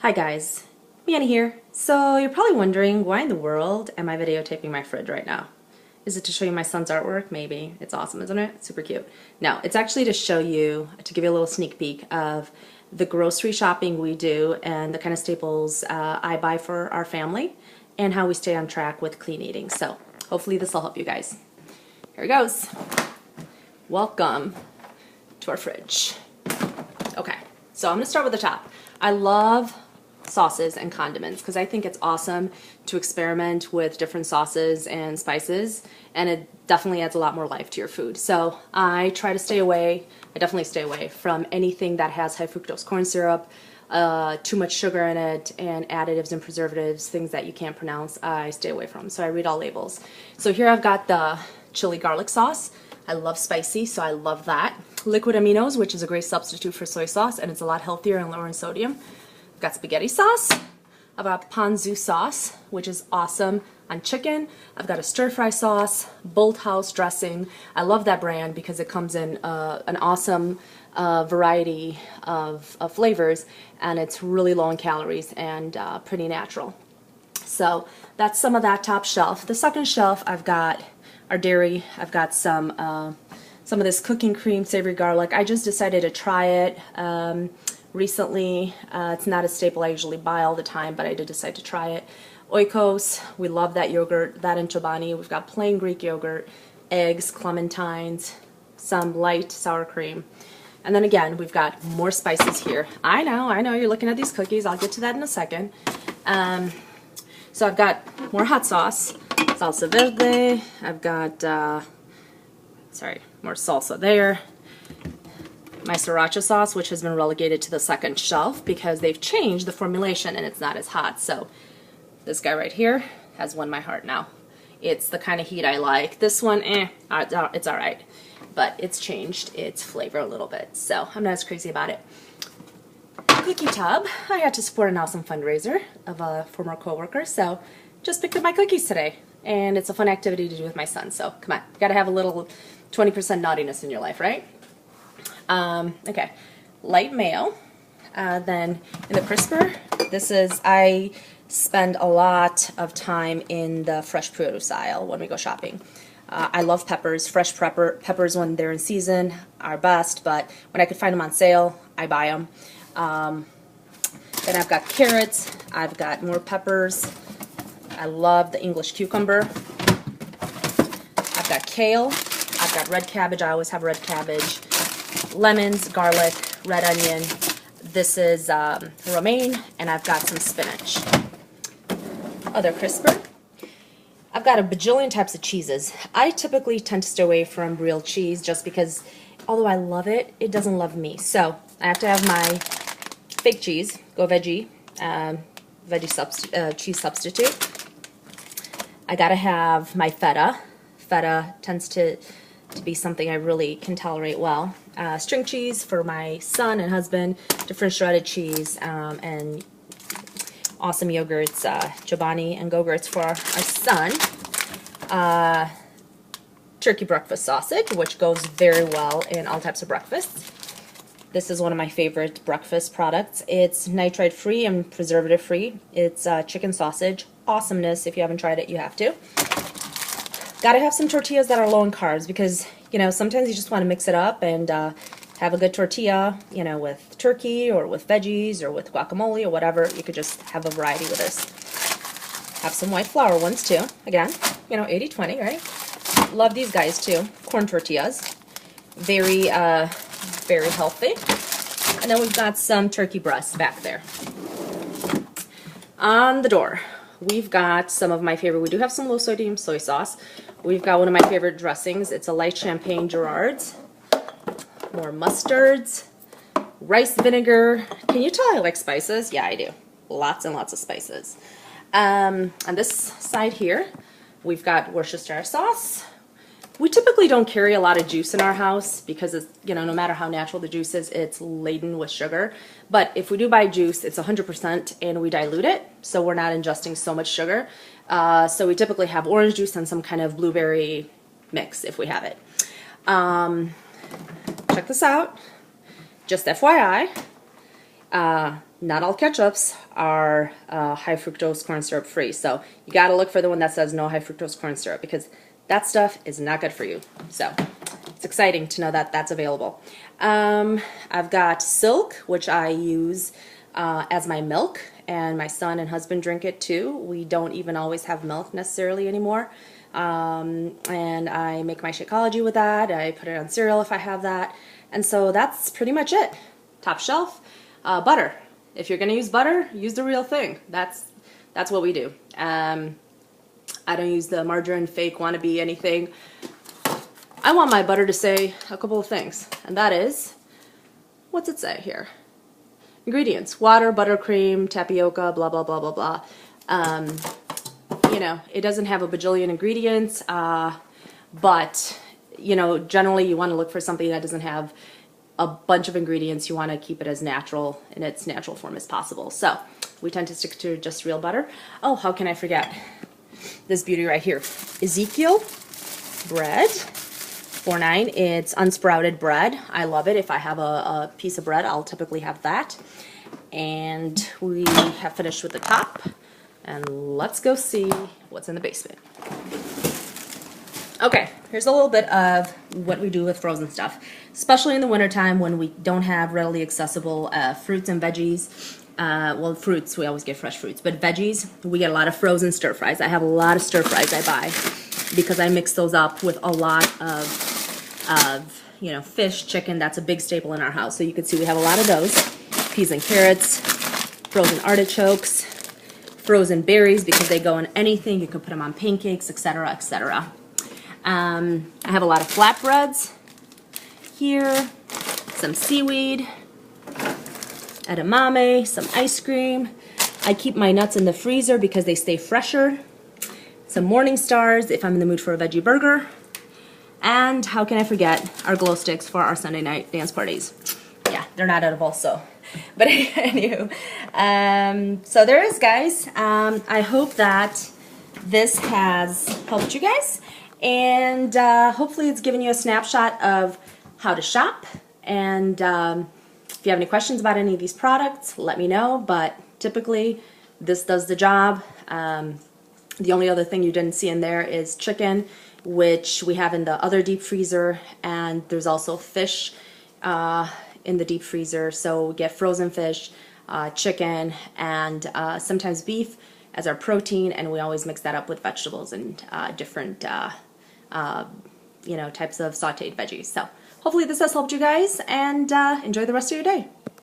Hi guys, Manny here. So you're probably wondering, why in the world am I videotaping my fridge right now? Is it to show you my son's artwork? Maybe. It's awesome, isn't it? Super cute. No, it's actually to show you, to give you a little sneak peek of the grocery shopping we do and the kind of staples I buy for our family and how we stay on track with clean eating. So hopefully this will help you guys. Here it goes. Welcome to our fridge. Okay, so I'm gonna start with the top. I love sauces and condiments because I think it's awesome to experiment with different sauces and spices, and it definitely adds a lot more life to your food. So I try to stay away, I definitely stay away from anything that has high fructose corn syrup, too much sugar in it, and additives and preservatives, things that you can't pronounce, I stay away from. So I read all labels. So here I've got the chili garlic sauce. I love spicy, so I love that. Liquid aminos, which is a great substitute for soy sauce, and it's a lot healthier and lower in sodium. I've got spaghetti sauce. I've got ponzu sauce, which is awesome on chicken. I've got a stir-fry sauce, Bolthouse dressing. I love that brand because it comes in an awesome variety of flavors, and it's really low in calories and pretty natural. So that's some of that top shelf. The second shelf, I've got our dairy. I've got some of this cooking cream savory garlic. I just decided to try it recently. It's not a staple I usually buy all the time, but I did decide to try it. Oikos, we love that yogurt, that and Chobani. We've got plain Greek yogurt, eggs, clementines, some light sour cream. And then again, we've got more spices here. I know, you're looking at these cookies. I'll get to that in a second. So I've got more hot sauce, salsa verde. I've got, more salsa there. My sriracha sauce, which has been relegated to the second shelf because they've changed the formulation and it's not as hot. So this guy right here has won my heart now. It's the kind of heat I like. This one, it's all right. But it's changed its flavor a little bit, so I'm not as crazy about it. Cookie tub. I had to support an awesome fundraiser of a former coworker, so just picked up my cookies today. And it's a fun activity to do with my son, so come on. You gotta have a little 20% naughtiness in your life, right? Okay, light mayo. Then in the crisper, I spend a lot of time in the fresh produce aisle when we go shopping. I love peppers. Fresh peppers when they're in season are best, but when I could find them on sale, I buy them. Then I've got carrots. I've got more peppers. I love the English cucumber. I've got kale. I've got red cabbage. I always have red cabbage. Lemons, garlic, red onion. This is romaine, and I've got some spinach. Other crisper. I've got a bajillion types of cheeses. I typically tend to stay away from real cheese just because, although I love it, it doesn't love me. So I have to have my fake cheese, Go Veggie, cheese substitute. I gotta have my feta. Feta tends to be something I really can tolerate well. String cheese for my son and husband, different shredded cheese, and awesome yogurts, Chobani and Go-Gurts for our son. Turkey breakfast sausage, which goes very well in all types of breakfasts. This is one of my favorite breakfast products. It's nitrite-free and preservative-free. It's chicken sausage. Awesomeness. If you haven't tried it, you have to. Gotta have some tortillas that are low in carbs because, you know, sometimes you just want to mix it up and have a good tortilla, you know, with turkey or with veggies or with guacamole or whatever. You could just have a variety with this. Have some white flour ones too. Again, you know, 80-20, right? Love these guys too. Corn tortillas. Very, very healthy. And then we've got some turkey breasts back there. On the door, we've got some of my favorite. We do have some low sodium soy sauce. We've got one of my favorite dressings. It's a light champagne Gerard's. More mustards. Rice vinegar. Can you tell I like spices? Yeah, I do. Lots and lots of spices. On this side here, we've got Worcestershire sauce. We typically don't carry a lot of juice in our house because it's, you know, no matter how natural the juice is, it's laden with sugar. But if we do buy juice, it's 100% and we dilute it, so we're not ingesting so much sugar. So we typically have orange juice and some kind of blueberry mix if we have it. Check this out. Just FYI, Not all ketchups are high fructose corn syrup free, so you got to look for the one that says no high fructose corn syrup, because that stuff is not good for you. So it's exciting to know that that's available. I've got Silk, which I use as my milk, and my son and husband drink it too. We don't even always have milk necessarily anymore. And I make my Shakeology with that. I put it on cereal if I have that. And so that's pretty much it. Top shelf. Butter. If you're going to use butter, use the real thing. That's what we do. I don't use the margarine, fake, wannabe, anything. I want my butter to say a couple of things, and that is, what's it say here? Ingredients: water, buttercream, tapioca, blah, blah, blah, blah, blah. You know, it doesn't have a bajillion ingredients, but, you know, generally you want to look for something that doesn't have a bunch of ingredients. You want to keep it as natural, in its natural form as possible. So we tend to stick to just real butter. Oh, how can I forget this beauty right here? Ezekiel bread, $4.9. It's unsprouted bread. I love it. If I have a piece of bread, I'll typically have that. And we have finished with the top. And let's go see what's in the basement. Okay, here's a little bit of what we do with frozen stuff, especially in the wintertime when we don't have readily accessible fruits and veggies. Well, fruits, we always get fresh fruits, but veggies, we get a lot of frozen stir fries. I have a lot of stir fries I buy because I mix those up with a lot of you know, fish, chicken. That's a big staple in our house. So you can see we have a lot of those. Peas and carrots, frozen artichokes, frozen berries, because they go in anything. You can put them on pancakes, etc., etc. I have a lot of flatbreads here, some seaweed, edamame, some ice cream. I keep my nuts in the freezer because they stay fresher. Some Morning Stars if I'm in the mood for a veggie burger. And how can I forget our glow sticks for our Sunday night dance parties. Yeah, they're not edible, so. But anywho, so there is, guys. I hope that this has helped you guys. And hopefully it's given you a snapshot of how to shop. And if you have any questions about any of these products, let me know. But typically, this does the job. The only other thing you didn't see in there is chicken, which we have in the other deep freezer. And there's also fish in the deep freezer. So we get frozen fish, chicken, and sometimes beef as our protein. And we always mix that up with vegetables and different you know, types of sauteed veggies. So hopefully this has helped you guys, and enjoy the rest of your day.